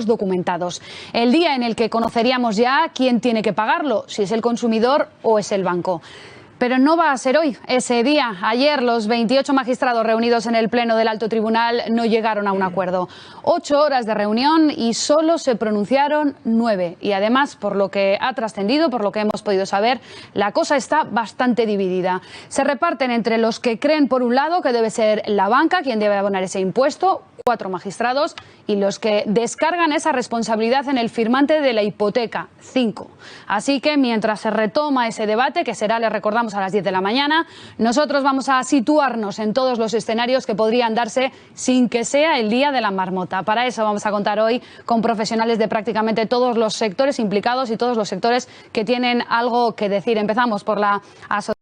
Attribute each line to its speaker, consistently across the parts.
Speaker 1: documentados. El día en el que conoceríamos ya quién tiene que pagarlo, si es el consumidor o es el banco. Pero no va a ser hoy ese día. Ayer los 28 magistrados reunidos en el Pleno del Alto Tribunal no llegaron a un acuerdo. 8 horas de reunión y solo se pronunciaron 9. Y además, por lo que ha trascendido, por lo que hemos podido saber, la cosa está bastante dividida. Se reparten entre los que creen, por un lado, que debe ser la banca quien debe abonar ese impuesto, 4 magistrados, y los que descargan esa responsabilidad en el firmante de la hipoteca, 5. Así que mientras se retoma ese debate, que será, les recordamos, a las 10 de la mañana, nosotros vamos a situarnos en todos los escenarios que podrían darse sin que sea el día de la marmota. Para eso vamos a contar hoy con profesionales de prácticamente todos los sectores implicados y todos los sectores que tienen algo que decir. Empezamos por la asociación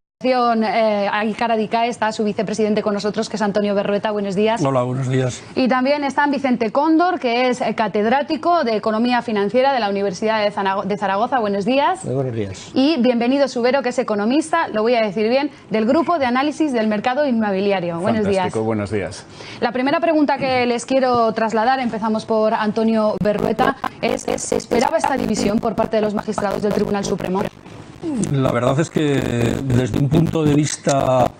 Speaker 1: Aicara Dicae, está su vicepresidente con nosotros, que es Antonio Berrueta. Buenos días.
Speaker 2: Hola, buenos días.
Speaker 1: Y también está Vicente Cóndor, que es catedrático de Economía Financiera de la Universidad de Zaragoza. Buenos días.
Speaker 2: Muy buenos días.
Speaker 1: Y bienvenido Subero, que es economista, lo voy a decir bien, del Grupo de Análisis del Mercado Inmobiliario. Buenos días.
Speaker 3: Fantástico, buenos días.
Speaker 1: La primera pregunta que les quiero trasladar, empezamos por Antonio Berrueta, es ¿se esperaba esta división por parte de los magistrados del Tribunal Supremo?
Speaker 2: La verdad es que desde un punto de vista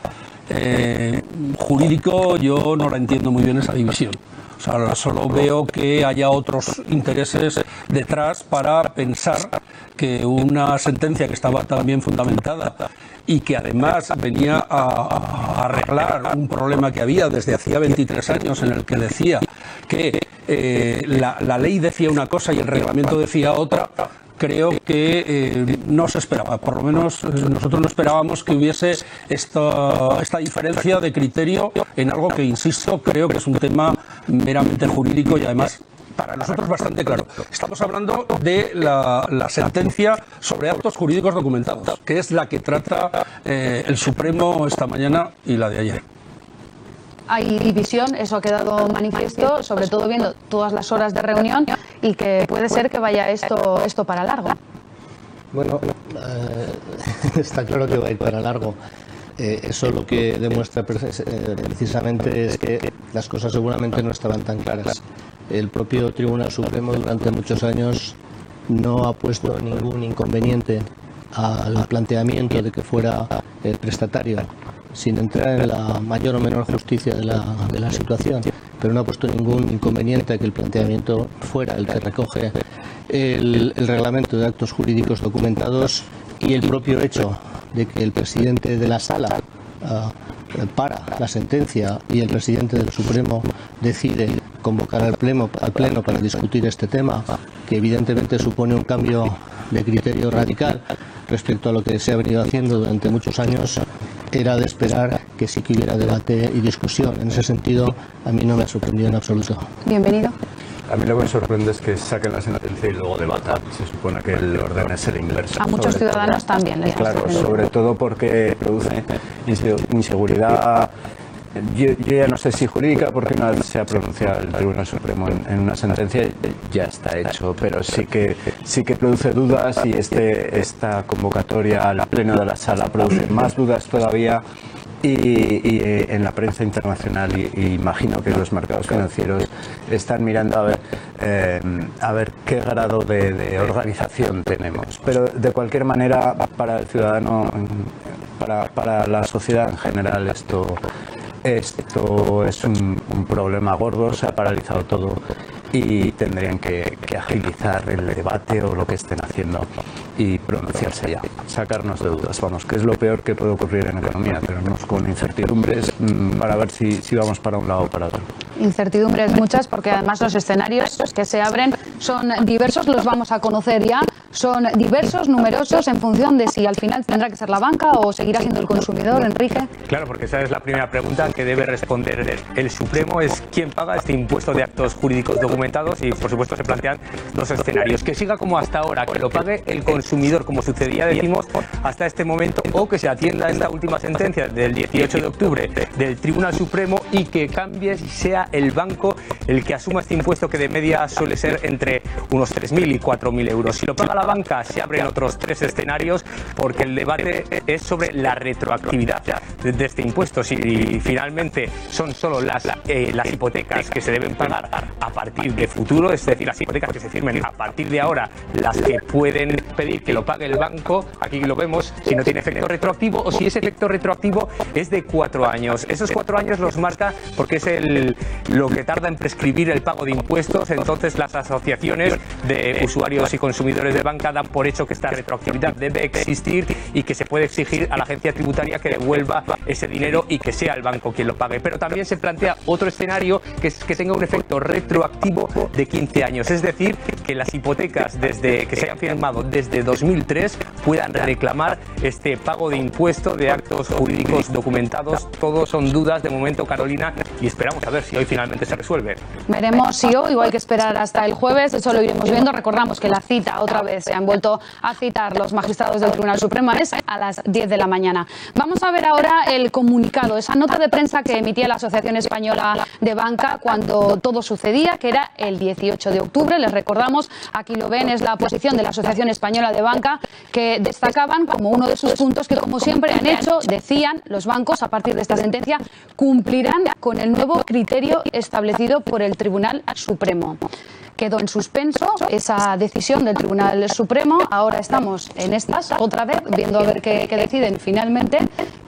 Speaker 2: jurídico yo no la entiendo muy bien esa división. O sea, solo veo que haya otros intereses detrás para pensar que una sentencia que estaba tan bien fundamentada y que además venía a arreglar un problema que había desde hacía 23 años, en el que decía que la ley decía una cosa y el reglamento decía otra. Creo que no se esperaba, por lo menos nosotros no esperábamos que hubiese esta diferencia de criterio en algo que, insisto, creo que es un tema meramente jurídico y además para nosotros bastante claro. Estamos hablando de la sentencia sobre actos jurídicos documentados, que es la que trata el Supremo esta mañana y la de ayer.
Speaker 1: Hay división, eso ha quedado manifiesto, sobre todo viendo todas las horas de reunión y que puede ser que vaya esto para largo.
Speaker 4: Bueno, está claro que va a ir para largo. Eso lo que demuestra precisamente es que las cosas seguramente no estaban tan claras. El propio Tribunal Supremo durante muchos años no ha puesto ningún inconveniente al planteamiento de que fuera prestatario, sin entrar en la mayor o menor justicia de la situación, pero no ha puesto ningún inconveniente a que el planteamiento fuera el que recoge el reglamento de actos jurídicos documentados, y el propio hecho de que el presidente de la sala para la sentencia y el presidente del Supremo decide convocar al pleno para discutir este tema, que evidentemente supone un cambio de criterio radical respecto a lo que se ha venido haciendo durante muchos años, era de esperar que sí que hubiera debate y discusión. En ese sentido, a mí no me ha sorprendido en absoluto.
Speaker 1: Bienvenido.
Speaker 3: A mí lo que me sorprende es que saquen la sentencia y luego debatan. Se supone que el orden es el inverso.
Speaker 1: A muchos ciudadanos también les ha sorprendido.
Speaker 3: Claro, sobre todo porque produce inseguridad. Yo ya no sé si jurídica, porque una vez se ha pronunciado el Tribunal Supremo en una sentencia, ya está hecho, pero sí que produce dudas, y esta convocatoria al pleno de la sala produce más dudas todavía, y en la prensa internacional, y imagino que los mercados financieros están mirando a ver qué grado de organización tenemos. Pero de cualquier manera, para el ciudadano, para la sociedad en general, esto es un problema gordo. Se ha paralizado todo y tendrían que agilizar el debate o lo que estén haciendo y pronunciarse ya, sacarnos de dudas, vamos, que es lo peor que puede ocurrir en economía, tenernos con incertidumbres para ver si vamos para un lado o para otro.
Speaker 1: Incertidumbres muchas, porque además los escenarios que se abren son diversos, los vamos a conocer ya, son diversos, numerosos, en función de si al final tendrá que ser la banca o seguirá siendo el consumidor. Enrique.
Speaker 5: Claro, porque esa es la primera pregunta que debe responder el Supremo, es quién paga este impuesto de actos jurídicos documentados, y por supuesto se plantean dos escenarios: que siga como hasta ahora, que lo pague el consumidor como sucedía, decimos, hasta este momento, o que se atienda a esta última sentencia del 18 de octubre del Tribunal Supremo y que cambie y sea el banco el que asuma este impuesto, que de media suele ser entre unos 3.000 y 4.000 euros. Si lo paga la la banca se abren otros 3 escenarios, porque el debate es sobre la retroactividad de este impuesto. Si finalmente son solo las hipotecas que se deben pagar a partir de futuro, es decir, las hipotecas que se firmen a partir de ahora, las que pueden pedir que lo pague el banco, aquí lo vemos, si no tiene efecto retroactivo, o si ese efecto retroactivo es de 4 años. Esos 4 años los marca porque es lo que tarda en prescribir el pago de impuestos. Entonces las asociaciones de usuarios y consumidores de banca dan por hecho que esta retroactividad debe existir y que se puede exigir a la agencia tributaria que devuelva ese dinero y que sea el banco quien lo pague. Pero también se plantea otro escenario, que es que tenga un efecto retroactivo de 15 años, es decir, que las hipotecas desde que se hayan firmado desde 2003 puedan reclamar este pago de impuesto de actos jurídicos documentados. Todos son dudas de momento, Carolina, y esperamos a ver si hoy finalmente se resuelve.
Speaker 1: Veremos si hoy, o hay que esperar hasta el jueves, eso lo iremos viendo. Recordamos que la cita, otra vez se han vuelto a citar los magistrados del Tribunal Supremo, es a las 10 de la mañana. Vamos a ver ahora el comunicado, esa nota de prensa que emitía la Asociación Española de Banca cuando todo sucedía, que era el 18 de octubre. Les recordamos, aquí lo ven, es la posición de la Asociación Española de Banca, que destacaban como uno de sus puntos que, como siempre han hecho, decían, los bancos a partir de esta sentencia cumplirán con el nuevo criterio establecido por el Tribunal Supremo. Quedó en suspenso esa decisión del Tribunal Supremo. Ahora estamos en estas, otra vez, viendo a ver qué deciden finalmente,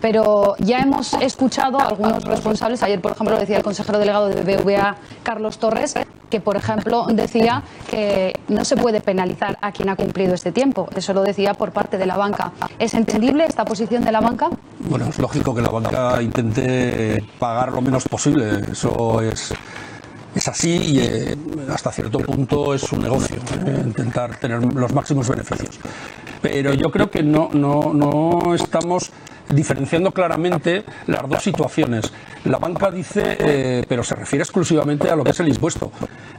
Speaker 1: pero ya hemos escuchado a algunos responsables. Ayer, por ejemplo, decía el consejero delegado de BBVA, Carlos Torres, que, por ejemplo, decía que no se puede penalizar a quien ha cumplido este tiempo. Eso lo decía por parte de la banca. ¿Es entendible esta posición de la banca?
Speaker 2: Bueno, es lógico que la banca intente pagar lo menos posible. Eso es así y hasta cierto punto es un negocio, intentar tener los máximos beneficios. Pero yo creo que no estamos diferenciando claramente las dos situaciones. La banca dice, pero se refiere exclusivamente a lo que es el impuesto.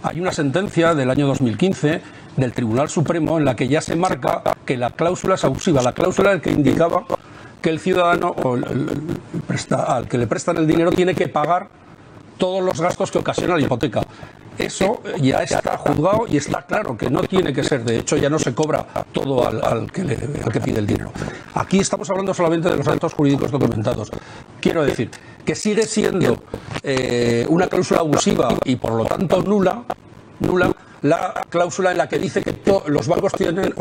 Speaker 2: Hay una sentencia del año 2015 del Tribunal Supremo en la que ya se marca que la cláusula es abusiva, la cláusula que indicaba que el ciudadano o al que le prestan el dinero tiene que pagar todos los gastos que ocasiona la hipoteca. Eso ya está juzgado y está claro que no tiene que ser. De hecho, ya no se cobra todo al que pide el dinero. Aquí estamos hablando solamente de los actos jurídicos documentados. Quiero decir que sigue siendo una cláusula abusiva y por lo tanto nula la cláusula en la que dice que los bancos tienen,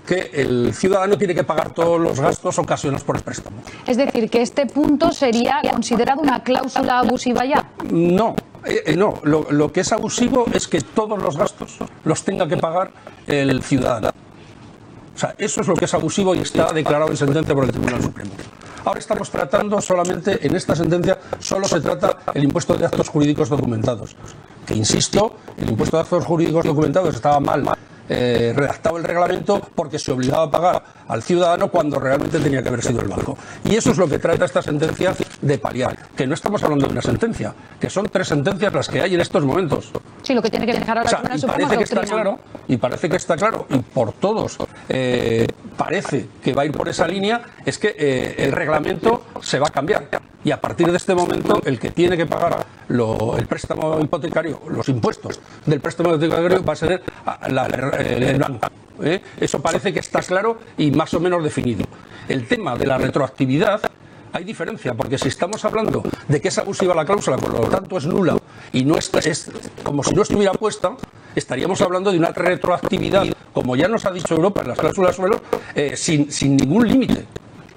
Speaker 2: que el ciudadano tiene que pagar todos los gastos ocasionados por el préstamo.
Speaker 1: Es decir, que este punto sería considerado una cláusula abusiva ya.
Speaker 2: No, lo que es abusivo es que todos los gastos los tenga que pagar el ciudadano. O sea, eso es lo que es abusivo y está declarado en sentencia por el Tribunal Supremo. Ahora estamos tratando solamente, en esta sentencia, solo se trata el impuesto de actos jurídicos documentados. Que, insisto, el impuesto de actos jurídicos documentados estaba mal redactado el reglamento porque se obligaba a pagar al ciudadano cuando realmente tenía que haber sido el banco. Y eso es lo que trata esta sentencia de paliar, que no estamos hablando de una sentencia, que son 3 sentencias las que hay en estos momentos.
Speaker 1: Sí, lo que tiene que dejar ahora el Tribunal Supremo es doctrina.
Speaker 2: Y parece que está claro, y por todos parece que va a ir por esa línea, es que el reglamento se va a cambiar. Y a partir de este momento, el que tiene que pagar el préstamo hipotecario, los impuestos del préstamo hipotecario, va a ser el banco. Eso parece que está claro y más o menos definido. El tema de la retroactividad, hay diferencia, porque si estamos hablando de que es abusiva la cláusula, por lo tanto es nula, y no es como si no estuviera puesta, estaríamos hablando de una retroactividad, como ya nos ha dicho Europa en las cláusulas suelo, sin ningún límite.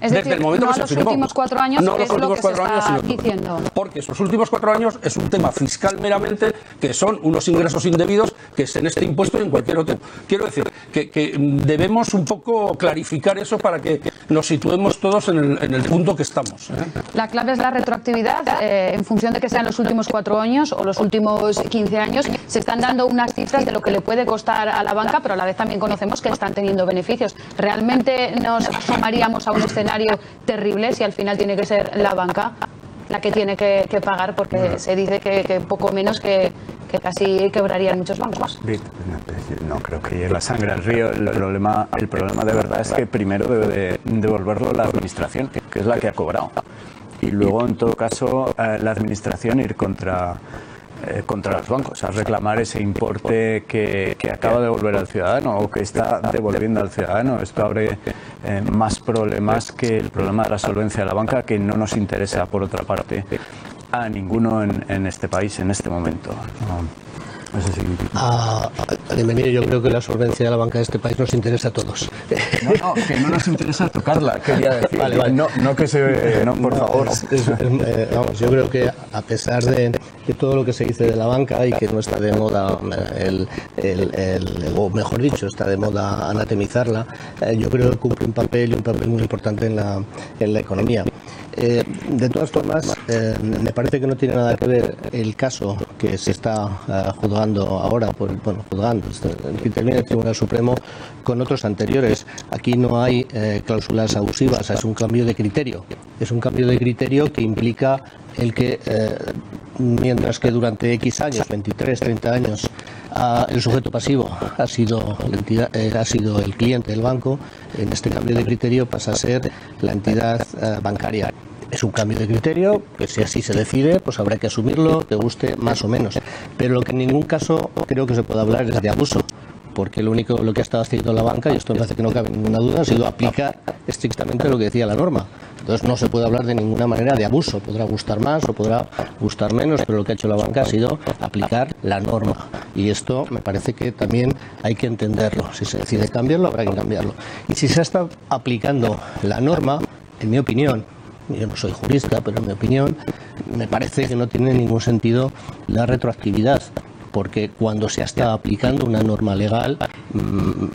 Speaker 1: Es
Speaker 2: desde
Speaker 1: decir,
Speaker 2: el momento
Speaker 1: no
Speaker 2: que se
Speaker 1: los
Speaker 2: firmó.
Speaker 1: últimos 4 años,
Speaker 2: no
Speaker 1: es
Speaker 2: los últimos
Speaker 1: lo que
Speaker 2: 4
Speaker 1: se
Speaker 2: años,
Speaker 1: está
Speaker 2: sino
Speaker 1: diciendo.
Speaker 2: Porque esos últimos 4 años es un tema fiscal meramente, que son unos ingresos indebidos que es en este impuesto y en cualquier otro. Quiero decir que debemos un poco clarificar eso para que nos situemos todos en el punto que estamos.
Speaker 1: La clave es la retroactividad. En función de que sean los últimos 4 años o los últimos 15 años, se están dando unas cifras de lo que le puede costar a la banca, pero a la vez también conocemos que están teniendo beneficios. ¿Realmente nos asomaríamos a un escenario terrible si al final tiene que ser la banca la que tiene que pagar, porque se dice que poco menos que casi quebrarían muchos bancos?
Speaker 3: No creo que llegue la sangre al río. El problema de verdad es que primero debe de devolverlo la administración, que es la que ha cobrado, y luego en todo caso la administración ir contra contra los bancos, a reclamar ese importe que acaba de devolver al ciudadano o que está devolviendo al ciudadano. Esto abre más problemas que el problema de la solvencia de la banca, que no nos interesa, por otra parte, a ninguno en este país en este momento.
Speaker 4: Bienvenido, yo creo que la solvencia de la banca de este país nos interesa a todos.
Speaker 3: No, que no nos interesa tocarla, quería decir.
Speaker 4: Vale.
Speaker 3: No que se... No, por favor.
Speaker 4: Vamos, yo creo que a pesar de todo lo que se dice de la banca y que no está de moda, o mejor dicho, está de moda anatemizarla, yo creo que cumple un papel muy importante en la economía. De todas formas, me parece que no tiene nada que ver el caso que se está juzgando ahora, que interviene el Tribunal Supremo, con otros anteriores. Aquí no hay cláusulas abusivas, es un cambio de criterio. Es un cambio de criterio que implica el que, mientras que durante X años, 23, 30 años, el sujeto pasivo ha sido el cliente del banco, en este cambio de criterio pasa a ser la entidad bancaria. Es un cambio de criterio, que si así se decide, pues habrá que asumirlo, te guste más o menos. Pero lo que en ningún caso creo que se pueda hablar es de abuso, porque lo que ha estado haciendo la banca, y esto me parece que no cabe ninguna duda, ha sido aplicar estrictamente lo que decía la norma. Entonces no se puede hablar de ninguna manera de abuso, podrá gustar más o podrá gustar menos, pero lo que ha hecho la banca ha sido aplicar la norma. Y esto me parece que también hay que entenderlo. Si se decide cambiarlo, habrá que cambiarlo. Y si se está aplicando la norma, en mi opinión, yo no soy jurista, pero en mi opinión, me parece que no tiene ningún sentido la retroactividad, porque cuando se está aplicando una norma legal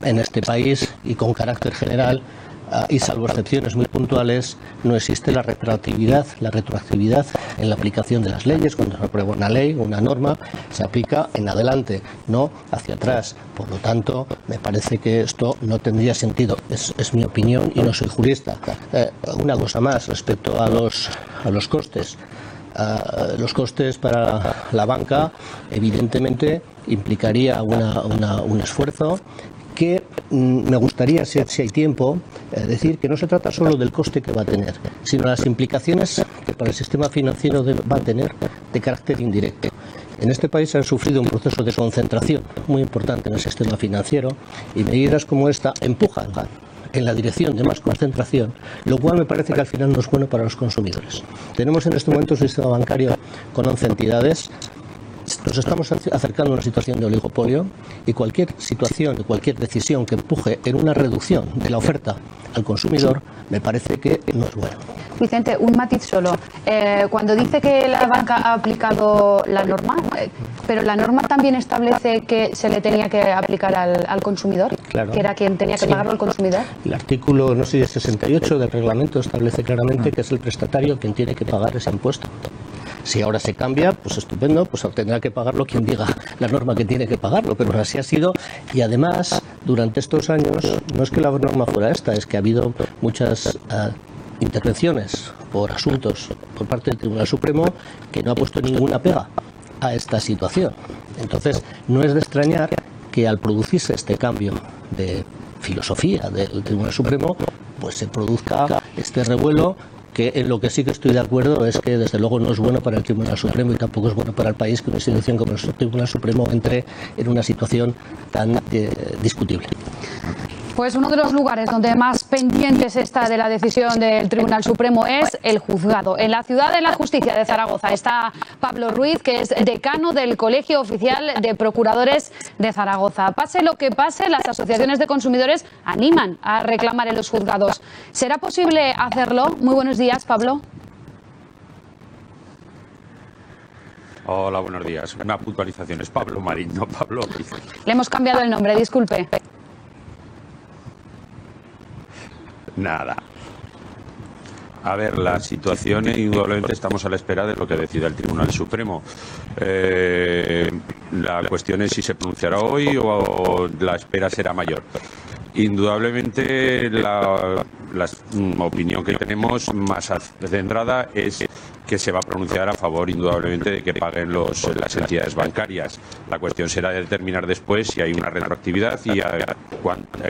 Speaker 4: en este país y con carácter general, y salvo excepciones muy puntuales, no existe la retroactividad. La retroactividad en la aplicación de las leyes, cuando se aprueba una ley, una norma, se aplica en adelante, no hacia atrás. Por lo tanto, me parece que esto no tendría sentido. Es mi opinión y no soy jurista. Una cosa más respecto a los costes. Los costes para la banca, evidentemente, implicaría un esfuerzo que me gustaría, si hay tiempo, decir que no se trata solo del coste que va a tener, sino las implicaciones que para el sistema financiero va a tener de carácter indirecto. En este país han sufrido un proceso de concentración muy importante en el sistema financiero y medidas como esta empujan en la dirección de más concentración, lo cual me parece que al final no es bueno para los consumidores. Tenemos en este momento un sistema bancario con 11 entidades. Nos estamos acercando a una situación de oligopolio y cualquier situación y cualquier decisión que empuje en una reducción de la oferta al consumidor me parece que no es bueno.
Speaker 1: Vicente, un matiz solo. Cuando dice que la banca ha aplicado la norma, pero la norma también establece que se le tenía que aplicar al consumidor,
Speaker 4: claro,
Speaker 1: que era quien tenía que pagarlo al consumidor.
Speaker 4: El artículo, no sé, 68 del reglamento establece claramente que es el prestatario quien tiene que pagar ese impuesto. Si ahora se cambia, pues estupendo, pues tendrá que pagarlo quien diga la norma que tiene que pagarlo, pero así ha sido. Y además, durante estos años, no es que la norma fuera esta, es que ha habido muchas intervenciones por asuntos por parte del Tribunal Supremo que no ha puesto ninguna pega a esta situación. Entonces, no es de extrañar que al producirse este cambio de filosofía del Tribunal Supremo, pues se produzca este revuelo, que en lo que sí que estoy de acuerdo es que desde luego no es bueno para el Tribunal Supremo y tampoco es bueno para el país que una institución como el Tribunal Supremo entre en una situación tan discutible.
Speaker 1: Pues uno de los lugares donde más pendientes está de la decisión del Tribunal Supremo es el juzgado. En la Ciudad de la Justicia de Zaragoza está Pablo Ruiz, que es decano del Colegio Oficial de Procuradores de Zaragoza. Pase lo que pase, las asociaciones de consumidores animan a reclamar en los juzgados. ¿Será posible hacerlo? Muy buenos días, Pablo.
Speaker 6: Hola, buenos días. Una puntualización, es Pablo Marín, no Pablo Ruiz.
Speaker 1: Le hemos cambiado el nombre, disculpe.
Speaker 6: Nada. A ver, la situación, indudablemente estamos a la espera de lo que decida el Tribunal Supremo. La cuestión es si se pronunciará hoy o la espera será mayor. Indudablemente la opinión que tenemos más centrada es que se va a pronunciar a favor, indudablemente, de que paguen las entidades bancarias. La cuestión será determinar después si hay una retroactividad y a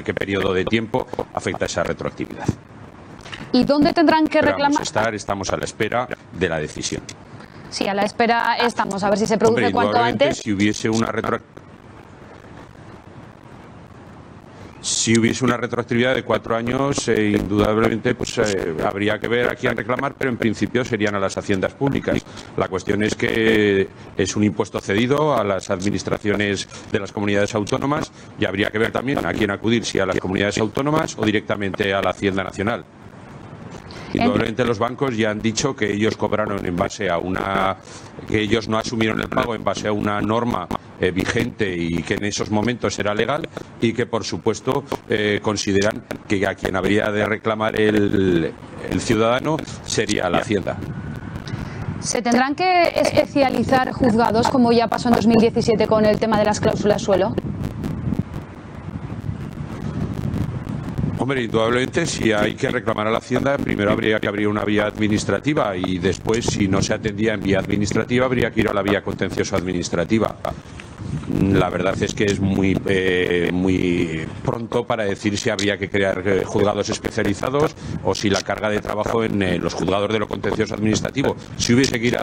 Speaker 6: qué periodo de tiempo afecta esa retroactividad.
Speaker 1: ¿Y dónde tendrán que reclamar?
Speaker 6: Estamos a la espera de la decisión.
Speaker 1: Sí, a la espera estamos, a ver si se produce cuanto antes.
Speaker 6: Si hubiese una retroactividad de 4 años, indudablemente pues habría que ver a quién reclamar, pero en principio serían a las haciendas públicas. La cuestión es que es un impuesto cedido a las administraciones de las comunidades autónomas y habría que ver también a quién acudir, si a las comunidades autónomas o directamente a la Hacienda Nacional. Indudablemente los bancos ya han dicho que ellos cobraron en base a que ellos no asumieron el pago en base a una norma vigente y que en esos momentos era legal, y que por supuesto consideran que a quien habría de reclamar el ciudadano sería la Hacienda.
Speaker 1: ¿Se tendrán que especializar juzgados, como ya pasó en 2017 con el tema de las cláusulas suelo?
Speaker 6: Hombre, indudablemente, si hay que reclamar a la Hacienda, primero habría que abrir una vía administrativa y después, si no se atendía en vía administrativa, habría que ir a la vía contencioso administrativa. La verdad es que es muy pronto para decir si habría que crear juzgados especializados o si la carga de trabajo en los juzgados de lo contencioso administrativo, si hubiese que ir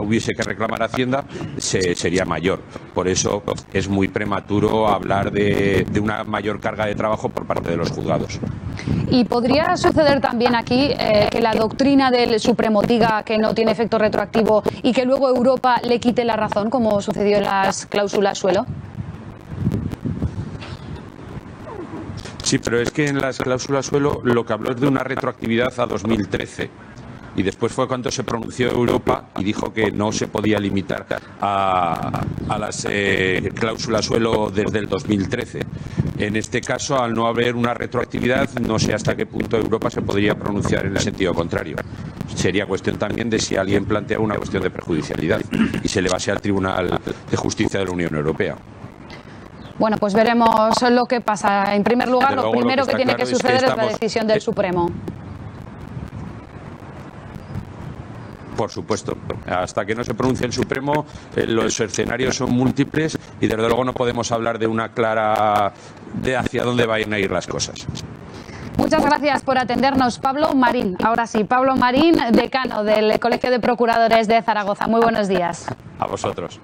Speaker 6: hubiese que reclamar a Hacienda, sería mayor. Por eso es muy prematuro hablar de una mayor carga de trabajo por parte de los juzgados.
Speaker 1: ¿Y podría suceder también aquí que la doctrina del Supremo diga que no tiene efecto retroactivo y que luego Europa le quite la razón, como sucedió en las cláusulas suelo?
Speaker 6: Sí, pero es que en las cláusulas suelo lo que habló es de una retroactividad a 2013. Y después fue cuando se pronunció Europa y dijo que no se podía limitar a las cláusulas suelo desde el 2013. En este caso, al no haber una retroactividad, no sé hasta qué punto Europa se podría pronunciar en el sentido contrario. Sería cuestión también de si alguien plantea una cuestión de perjudicialidad y se le base al Tribunal de Justicia de la Unión Europea.
Speaker 1: Bueno, pues veremos lo que pasa. En primer lugar, lo primero que tiene que suceder es la decisión del Supremo.
Speaker 6: Por supuesto. Hasta que no se pronuncie el Supremo, los escenarios son múltiples y desde luego no podemos hablar de una clara de hacia dónde vayan a ir las cosas.
Speaker 1: Muchas gracias por atendernos, Pablo Marín. Ahora sí, Pablo Marín, decano del Colegio de Procuradores de Zaragoza. Muy buenos días.
Speaker 6: A vosotros.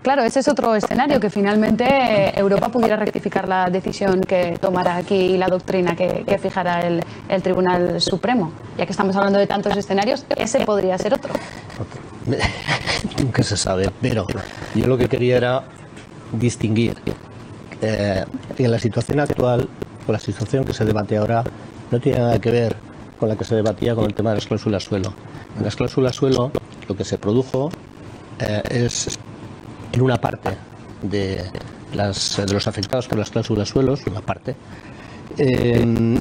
Speaker 1: Claro, ese es otro escenario, que finalmente Europa pudiera rectificar la decisión que tomará aquí y la doctrina que fijará el Tribunal Supremo. Ya que estamos hablando de tantos escenarios, ese podría ser otro.
Speaker 4: Nunca se sabe, pero yo lo que quería era distinguir que la situación actual, con la situación que se debate ahora, no tiene nada que ver con la que se debatía con el tema de las cláusulas suelo. En las cláusulas suelo lo que se produjo es, en una parte de los afectados por las cláusulas suelos, una parte,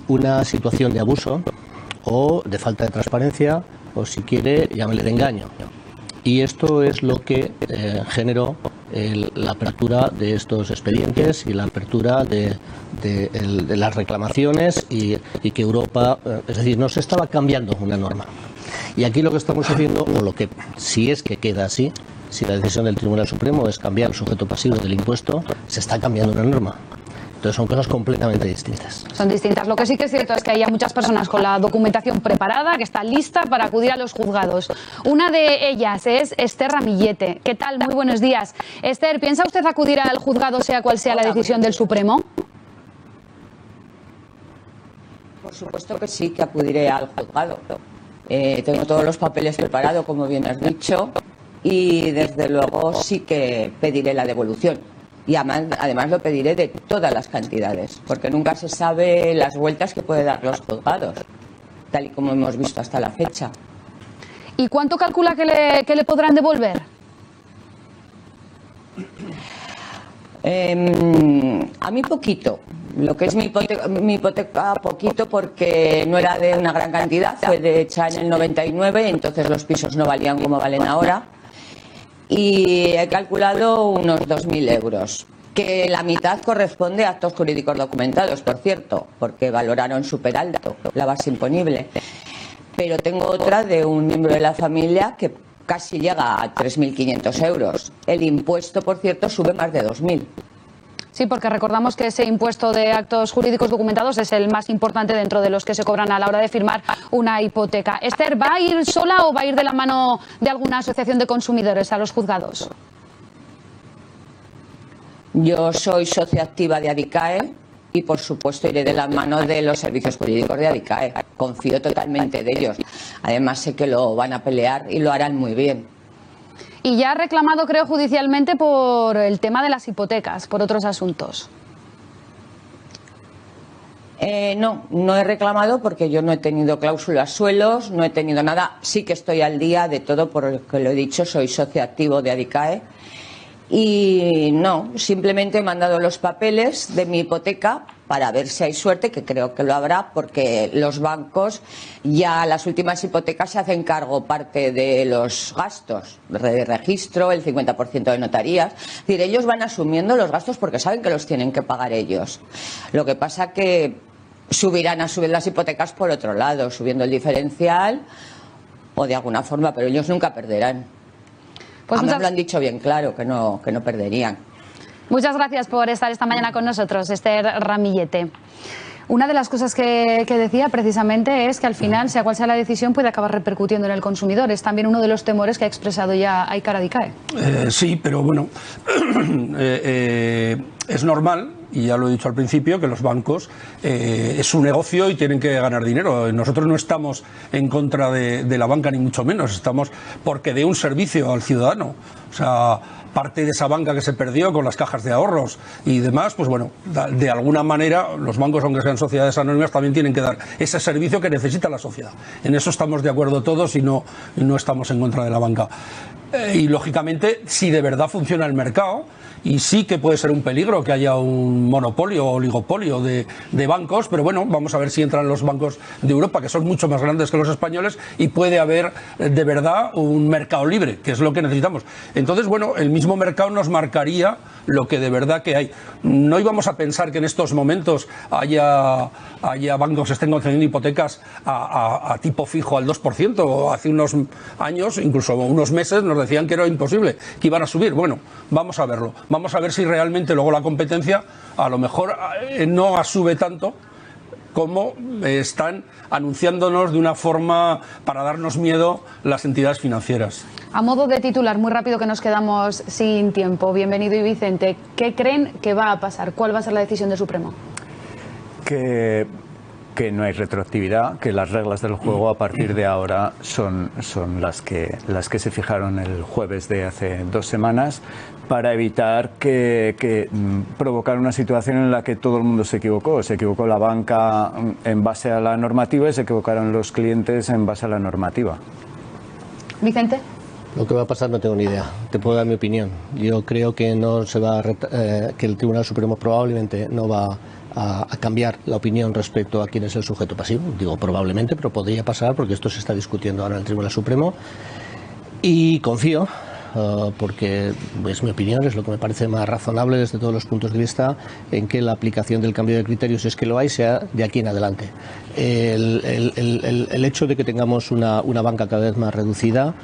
Speaker 4: una situación de abuso o de falta de transparencia, o si quiere, llámele de engaño. Y esto es lo que generó la apertura de estos expedientes y la apertura de las reclamaciones y que Europa, es decir, no se estaba cambiando una norma. Y aquí lo que estamos haciendo, o lo que si es que queda así, si la decisión del Tribunal Supremo es cambiar el sujeto pasivo del impuesto, se está cambiando una norma. Entonces son cosas completamente distintas.
Speaker 1: Son distintas. Lo que sí que es cierto es que hay muchas personas con la documentación preparada, que está lista para acudir a los juzgados. Una de ellas es Esther Ramillete. ¿Qué tal? Muy buenos días. Esther, ¿piensa usted acudir al juzgado sea cual sea la decisión del Supremo?
Speaker 7: Por supuesto que sí, que acudiré al juzgado. Tengo todos los papeles preparados, como bien has dicho, y desde luego sí que pediré la devolución. Y además lo pediré de todas las cantidades, porque nunca se sabe las vueltas que puede dar los juzgados, tal y como hemos visto hasta la fecha.
Speaker 1: ¿Y cuánto calcula que le podrán devolver?
Speaker 7: A mí poquito. Lo que es mi hipoteca poquito, porque no era de una gran cantidad, fue hecha en el 99, entonces los pisos no valían como valen ahora. Y he calculado unos 2.000 euros, que la mitad corresponde a actos jurídicos documentados, por cierto, porque valoraron súper alto la base imponible. Pero tengo otra de un miembro de la familia que casi llega a 3.500 euros. El impuesto, por cierto, sube más de 2.000.
Speaker 1: Sí, porque recordamos que ese impuesto de actos jurídicos documentados es el más importante dentro de los que se cobran a la hora de firmar una hipoteca. Esther, ¿va a ir sola o va a ir de la mano de alguna asociación de consumidores a los juzgados?
Speaker 7: Yo soy socia activa de Adicae y, por supuesto, iré de la mano de los servicios jurídicos de Adicae. Confío totalmente de ellos. Además, sé que lo van a pelear y lo harán muy bien.
Speaker 1: Y ya ha reclamado, creo, judicialmente por el tema de las hipotecas, por otros asuntos.
Speaker 7: No he reclamado porque yo no he tenido cláusulas suelos, no he tenido nada. Sí que estoy al día de todo, por lo que lo he dicho, soy socio activo de Adicae. Y no, simplemente he mandado los papeles de mi hipoteca para ver si hay suerte, que creo que lo habrá, porque los bancos ya las últimas hipotecas se hacen cargo parte de los gastos de registro, el 50% de notarías. Es decir, ellos van asumiendo los gastos porque saben que los tienen que pagar ellos. Lo que pasa que subirán a subir las hipotecas por otro lado, subiendo el diferencial o de alguna forma, pero ellos nunca perderán. Pues lo han dicho bien claro, que no perderían.
Speaker 1: Muchas gracias por estar esta mañana con nosotros, Esther Ramillete. Una de las cosas que decía precisamente es que al final, sea cual sea la decisión, puede acabar repercutiendo en el consumidor. Es también uno de los temores que ha expresado ya Aicar Adicae.
Speaker 2: Sí, pero bueno, es normal, y ya lo he dicho al principio, que los bancos es su negocio y tienen que ganar dinero. Nosotros no estamos en contra de la banca, ni mucho menos. Estamos porque dé un servicio al ciudadano. O sea, parte de esa banca que se perdió con las cajas de ahorros y demás, pues bueno, de alguna manera los bancos, aunque sean sociedades anónimas, también tienen que dar ese servicio que necesita la sociedad. En eso estamos de acuerdo todos y no estamos en contra de la banca. Y lógicamente, si de verdad funciona el mercado, y sí que puede ser un peligro que haya un monopolio o oligopolio de bancos, pero bueno, vamos a ver si entran los bancos de Europa, que son mucho más grandes que los españoles, y puede haber de verdad un mercado libre, que es lo que necesitamos. Entonces, bueno, el mismo mercado nos marcaría lo que de verdad que hay. No íbamos a pensar que en estos momentos haya bancos que estén concediendo hipotecas a tipo fijo al 2%. Hace unos años, incluso unos meses, nos decían que era imposible, que iban a subir. Bueno, vamos a verlo. Vamos a ver si realmente luego la competencia a lo mejor no sube tanto como están anunciándonos de una forma para darnos miedo las entidades financieras.
Speaker 1: A modo de titular, muy rápido que nos quedamos sin tiempo. Bienvenido, y Vicente. ¿Qué creen que va a pasar? ¿Cuál va a ser la decisión del Supremo?
Speaker 3: Que no hay retroactividad, que las reglas del juego a partir de ahora son las que se fijaron el jueves de hace 2 semanas, para evitar que provocar una situación en la que todo el mundo se equivocó. Se equivocó la banca en base a la normativa y se equivocaron los clientes en base a la normativa.
Speaker 1: Vicente.
Speaker 4: Lo que va a pasar no tengo ni idea. Te puedo dar mi opinión. Yo creo que no se va que el Tribunal Supremo probablemente no va a cambiar la opinión respecto a quién es el sujeto pasivo. Digo probablemente, pero podría pasar porque esto se está discutiendo ahora en el Tribunal Supremo. Y confío, porque es mi opinión, es lo que me parece más razonable desde todos los puntos de vista, en que la aplicación del cambio de criterios, es que lo hay, sea de aquí en adelante. El hecho de que tengamos una banca cada vez más reducida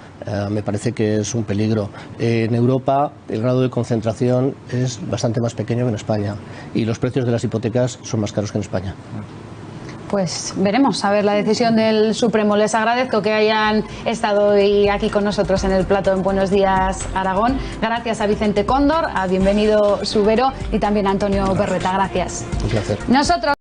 Speaker 4: me parece que es un peligro. En Europa el grado de concentración es bastante más pequeño que en España y los precios de las hipotecas son más caros que en España.
Speaker 1: Pues veremos a ver la decisión del Supremo. Les agradezco que hayan estado hoy aquí con nosotros en el plato en Buenos Días Aragón. Gracias a Vicente Cóndor, a Bienvenido Subero y también a Antonio Berrueta. Gracias.
Speaker 4: Un placer.
Speaker 1: Nosotros